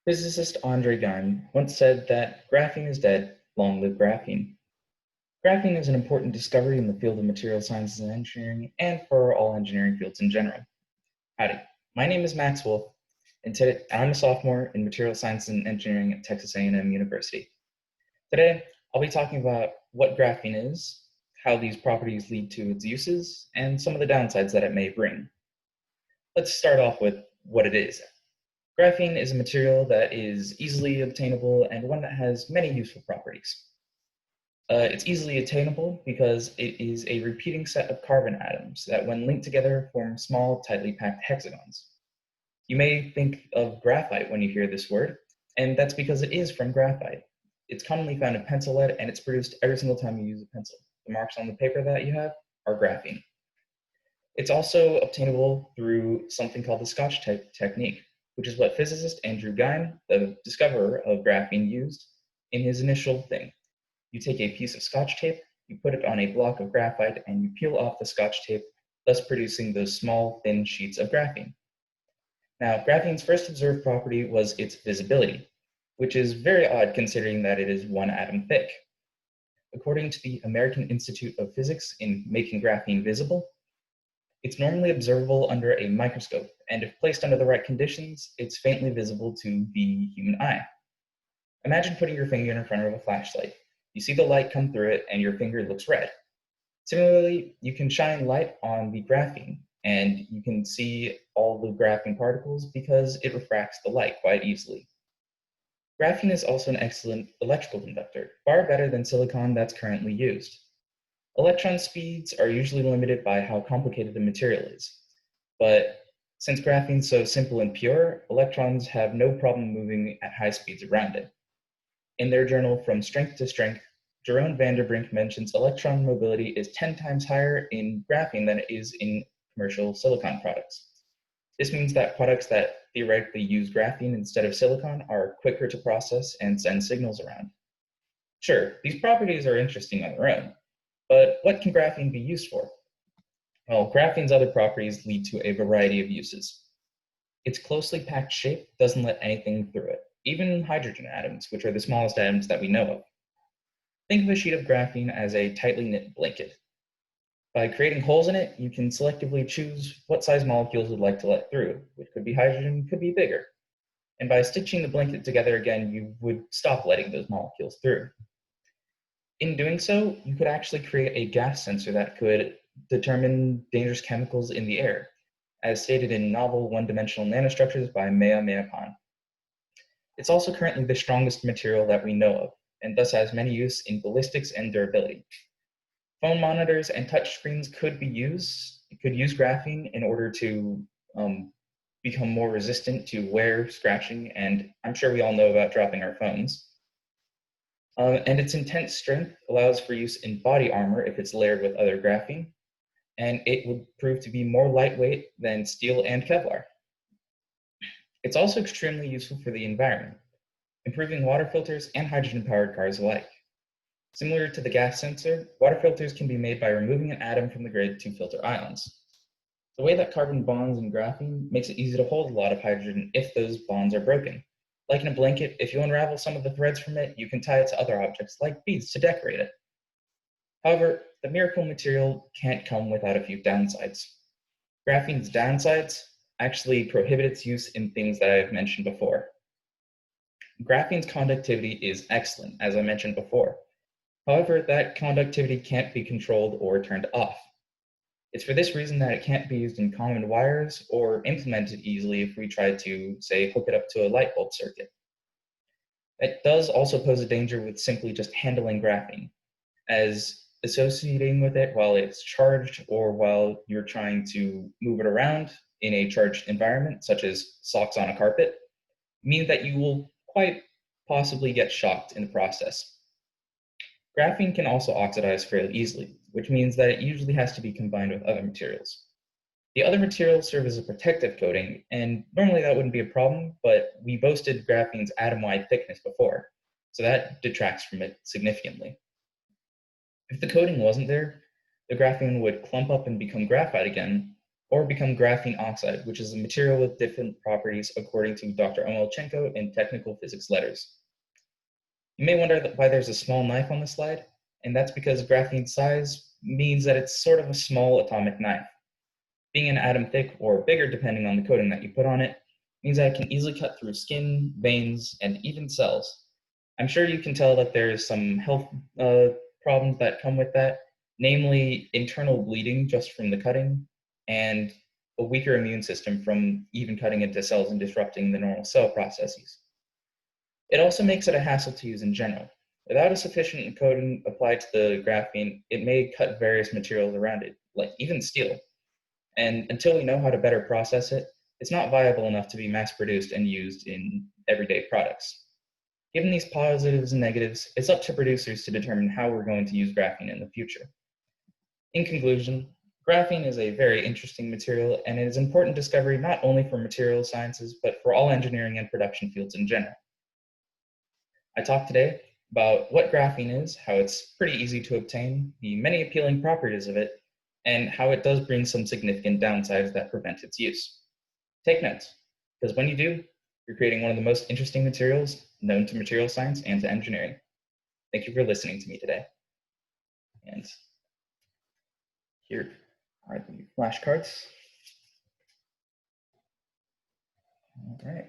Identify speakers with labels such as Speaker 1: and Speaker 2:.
Speaker 1: Physicist Andre Geim once said that graphene is dead, long live graphene. Graphene is an important discovery in the field of material sciences and engineering, and for all engineering fields in general. Howdy, my name is Max Wolff, and today I'm a sophomore in material science and engineering at Texas A&M University. Today, I'll be talking about what graphene is, how these properties lead to its uses, and some of the downsides that it may bring. Let's start off with what it is. Graphene is a material that is easily obtainable and one that has many useful properties. It's easily attainable because it is a repeating set of carbon atoms that, when linked together, form small, tightly packed hexagons. You may think of graphite when you hear this word, and that's because it is from graphite. It's commonly found in pencil lead, and it's produced every single time you use a pencil. The marks on the paper that you have are graphene. It's also obtainable through something called the Scotch tape technique, which is what physicist Andrew Geim, the discoverer of graphene, used in his initial thing. You take a piece of Scotch tape, you put it on a block of graphite, and you peel off the Scotch tape, thus producing those small, thin sheets of graphene. Now, graphene's first observed property was its visibility, which is very odd considering that it is one atom thick. According to the American Institute of Physics in making graphene visible, it's normally observable under a microscope, and if placed under the right conditions, it's faintly visible to the human eye. Imagine putting your finger in front of a flashlight. You see the light come through it, and your finger looks red. Similarly, you can shine light on the graphene, and you can see all the graphene particles because it refracts the light quite easily. Graphene is also an excellent electrical conductor, far better than silicon that's currently used. Electron speeds are usually limited by how complicated the material is, but since graphene is so simple and pure, electrons have no problem moving at high speeds around it. In their journal From Strength to Strength, Jeroen van der Brink mentions electron mobility is 10 times higher in graphene than it is in commercial silicon products. This means that products that theoretically use graphene instead of silicon are quicker to process and send signals around. Sure, these properties are interesting on their own, but what can graphene be used for? Well, graphene's other properties lead to a variety of uses. Its closely packed shape doesn't let anything through it, even hydrogen atoms, which are the smallest atoms that we know of. Think of a sheet of graphene as a tightly knit blanket. By creating holes in it, you can selectively choose what size molecules you'd like to let through, which could be hydrogen, could be bigger. And by stitching the blanket together again, you would stop letting those molecules through. In doing so, you could actually create a gas sensor that could determine dangerous chemicals in the air, as stated in novel one-dimensional nanostructures by Mea Pan. It's also currently the strongest material that we know of, and thus has many uses in ballistics and durability. Phone monitors and touchscreens could use graphene in order to become more resistant to wear, scratching, and I'm sure we all know about dropping our phones. And its intense strength allows for use in body armor if it's layered with other graphene, and it would prove to be more lightweight than steel and Kevlar. It's also extremely useful for the environment, improving water filters and hydrogen-powered cars alike. Similar to the gas sensor, water filters can be made by removing an atom from the grid to filter ions. The way that carbon bonds in graphene makes it easy to hold a lot of hydrogen if those bonds are broken. Like in a blanket, if you unravel some of the threads from it, you can tie it to other objects like beads to decorate it. However, the miracle material can't come without a few downsides. Graphene's downsides actually prohibit its use in things that I've mentioned before. Graphene's conductivity is excellent, as I mentioned before. However, that conductivity can't be controlled or turned off. It's for this reason that it can't be used in common wires or implemented easily if we try to, say, hook it up to a light bulb circuit. It does also pose a danger with simply just handling graphene, as associating with it while it's charged or while you're trying to move it around in a charged environment, such as socks on a carpet, means that you will quite possibly get shocked in the process. Graphene can also oxidize fairly easily, which means that it usually has to be combined with other materials. The other materials serve as a protective coating, and normally that wouldn't be a problem, but we boasted graphene's atom-wide thickness before, so that detracts from it significantly. If the coating wasn't there, the graphene would clump up and become graphite again, or become graphene oxide, which is a material with different properties according to Dr. Omolchenko in technical physics letters. You may wonder why there's a small knife on the slide, and that's because graphene size means that it's sort of a small atomic knife. Being an atom thick or bigger depending on the coating that you put on it means that it can easily cut through skin, veins, and even cells. I'm sure you can tell that there's some health problems that come with that, namely internal bleeding just from the cutting, and a weaker immune system from even cutting into cells and disrupting the normal cell processes. It also makes it a hassle to use in general. Without a sufficient coating applied to the graphene, it may cut various materials around it, like even steel. And until we know how to better process it, it's not viable enough to be mass produced and used in everyday products. Given these positives and negatives, it's up to producers to determine how we're going to use graphene in the future. In conclusion, graphene is a very interesting material, and it is an important discovery not only for material sciences, but for all engineering and production fields in general. I talked today about what graphene is, how it's pretty easy to obtain, the many appealing properties of it, and how it does bring some significant downsides that prevent its use. Take notes, because when you do, you're creating one of the most interesting materials known to material science and to engineering. Thank you for listening to me today. And here are the flashcards. All right.